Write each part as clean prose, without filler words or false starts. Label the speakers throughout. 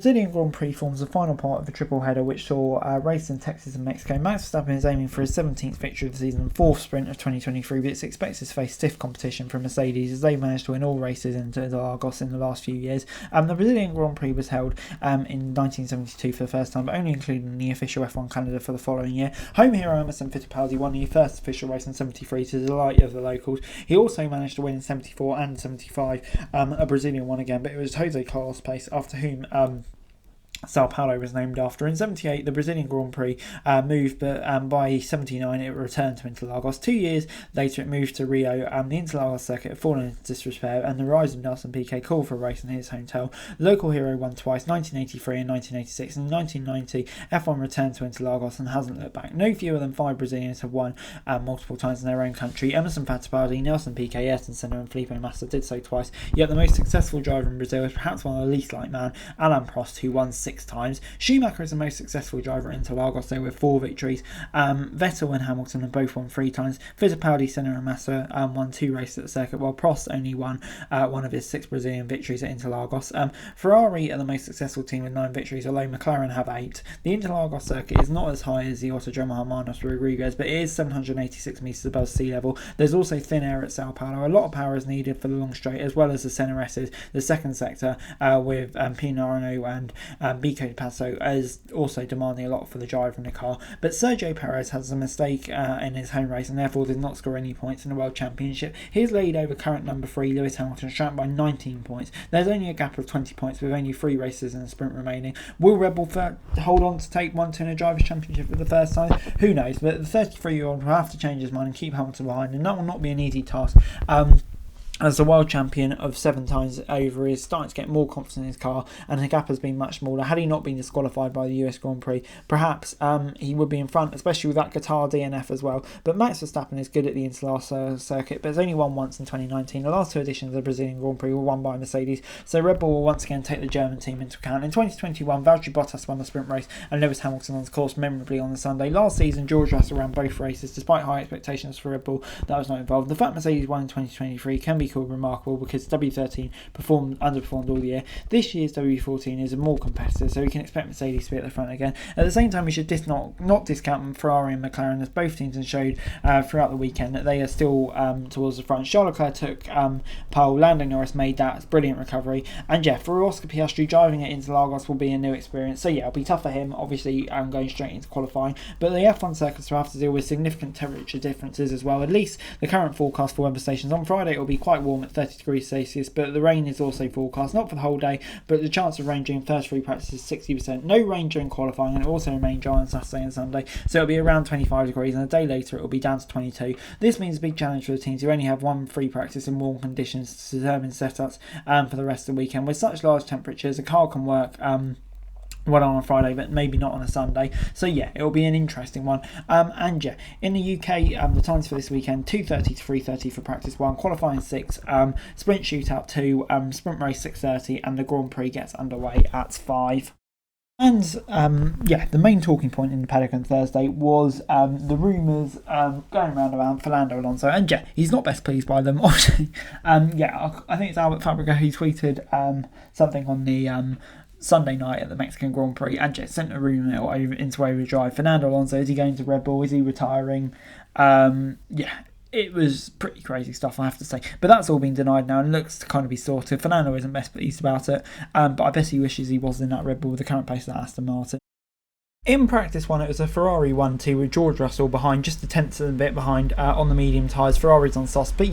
Speaker 1: Brazilian Grand Prix forms the final part of a triple header which saw a race in Texas and Mexico. Max Verstappen is aiming for his 17th victory of the season and 4th sprint of 2023, but it's expected to face stiff competition from Mercedes as they managed to win all races into Interlagos in the last few years. The Brazilian Grand Prix was held in 1972 for the first time, but only including the official F1 calendar for the following year. Home hero Emerson Fittipaldi won the first official race in 73 to the delight of the locals. He also managed to win in 74 and 75, a Brazilian one again, but it was Jose Carlos Pace, after whom Sao Paulo was named after. In 78, the Brazilian Grand Prix moved, but by 79 it returned to Interlagos. 2 years later it moved to Rio. The Interlagos circuit had fallen into disrepair, and the rise of Nelson Piquet called for a race in his hometown. Local hero won twice, 1983 and 1986. In 1990, F1 returned to Interlagos and hasn't looked back. No fewer than 5 Brazilians have won multiple times in their own country. Emerson Fittipaldi, Nelson Piquet, Ayrton Senna and Felipe Massa did so twice, yet the most successful driver in Brazil is perhaps one of the least liked man, Alain Prost, who won 6 times. Schumacher is the most successful driver at Interlagos, though, with 4 victories. Vettel and Hamilton have both won 3 times. Fittipaldi, Senna and Massa won 2 races at the circuit, while Prost only won one of his 6 Brazilian victories at Interlagos. Ferrari are the most successful team with 9 victories, although McLaren have 8. The Interlagos circuit is not as high as the Autodromo Hermanos Rodriguez, but it is 786 metres above sea level. There's also thin air at Sao Paulo. A lot of power is needed for the long straight, as well as the Senna S's, the second sector, with Pinarano and Bico Passo as also demanding a lot for the driver in the car. But Sergio Perez has a mistake in his home race and therefore did not score any points in the World Championship. His lead over current number 3 Lewis Hamilton shrank by 19 points. There's only a gap of 20 points with only 3 races in the sprint remaining. Will Red Bull hold on to take one to win a Drivers' Championship for the first time? Who knows, but the 33-year-old will have to change his mind and keep Hamilton behind, and that will not be an easy task. As the world champion of 7 times over, is starting to get more confidence in his car, and the gap has been much smaller. Had he not been disqualified by the US Grand Prix, perhaps he would be in front, especially with that Qatar DNF as well. But Max Verstappen is good at the Interlagos circuit, but has only won once in 2019. The last 2 editions of the Brazilian Grand Prix were won by Mercedes, so Red Bull will once again take the German team into account. In 2021, Valtteri Bottas won the sprint race, and Lewis Hamilton on the course memorably on the Sunday. Last season, George Russell ran both races, despite high expectations for Red Bull that was not involved. The fact Mercedes won in 2023 can be called remarkable, because W13 underperformed all year. This year's W14 is more competitive, so we can expect Mercedes to be at the front again. At the same time, we should not discount Ferrari and McLaren, as both teams have showed throughout the weekend that they are still towards the front. Charles Leclerc took pole, Lando Norris made that brilliant recovery, and for Oscar Piastri, driving at Interlagos will be a new experience. So it'll be tough for him, obviously, going straight into qualifying, but the F1 circuits will have to deal with significant temperature differences as well. At least the current forecast for weather stations on Friday, it will be quite warm at 30 degrees Celsius, but the rain is also forecast, not for the whole day, but the chance of rain during first 3 practices is 60%. No rain during qualifying, and it will also remain dry on Saturday and Sunday, so it'll be around 25 degrees, and a day later it will be down to 22. This means a big challenge for the teams who only have 1 free practice in warm conditions to determine setups for the rest of the weekend. With such large temperatures, a car can work well on a Friday, but maybe not on a Sunday. So it will be an interesting one. In the UK, the times for this weekend: 2:30 to 3:30 for practice 1, qualifying 6, sprint shootout 2, sprint race 6:30, and the Grand Prix gets underway at 5. And the main talking point in the paddock on Thursday was the rumours going around Fernando Alonso, and he's not best pleased by them. Obviously, I think it's Albert Fabrega who tweeted something on the Sunday night at the Mexican Grand Prix, and sent a rumour into overdrive. Fernando Alonso, is he going to Red Bull? Is he retiring? It was pretty crazy stuff, I have to say. But that's all been denied now and looks to kind of be sorted. Fernando isn't best pleased about it, but I bet he wishes he was in that Red Bull with the current pace of Aston Martin. In practice 1, it was a Ferrari 1-2 with George Russell behind, just a tenth of a bit behind on the medium tyres. Ferrari's on softs, but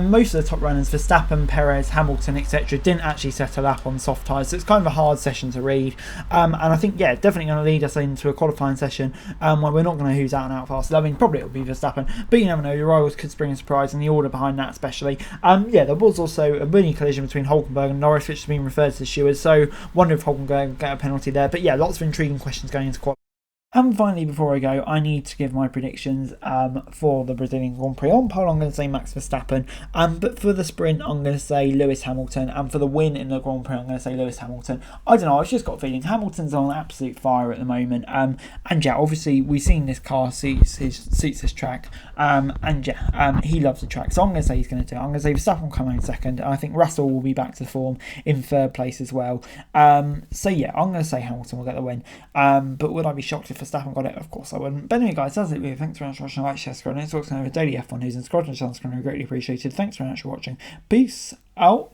Speaker 1: most of the top runners, Verstappen, Perez, Hamilton, etc., didn't actually set a lap on soft tyres, so it's kind of a hard session to read. And I think, definitely going to lead us into a qualifying session where we're not going to know who's out and out fast. I mean, probably it'll be Verstappen, but you never know, your rivals could spring a surprise, and the order behind that especially. There was also a mini collision between Hulkenberg and Norris, which has been referred to the stewards, so wonder if Hulkenberg get a penalty there. But lots of intriguing questions going into qualifying. And finally, before I go, I need to give my predictions for the Brazilian Grand Prix. On pole, I'm going to say Max Verstappen. But for the sprint, I'm going to say Lewis Hamilton. And for the win in the Grand Prix, I'm going to say Lewis Hamilton. I don't know, I've just got a feeling Hamilton's on absolute fire at the moment. And yeah, obviously, we've seen this car suits this track. He loves the track. So I'm going to say he's going to do it. I'm going to say Verstappen will come out in second. I think Russell will be back to form in third place as well. So yeah, I'm going to say Hamilton will get the win. But would I be shocked if Verstappen got it? Of course I wouldn't. But anyway, guys, that's it. Thanks very much for watching. Like, share, subscribe, and talk to daily F1 news and squadron channels. Greatly appreciated. Thanks very much for watching. Peace out.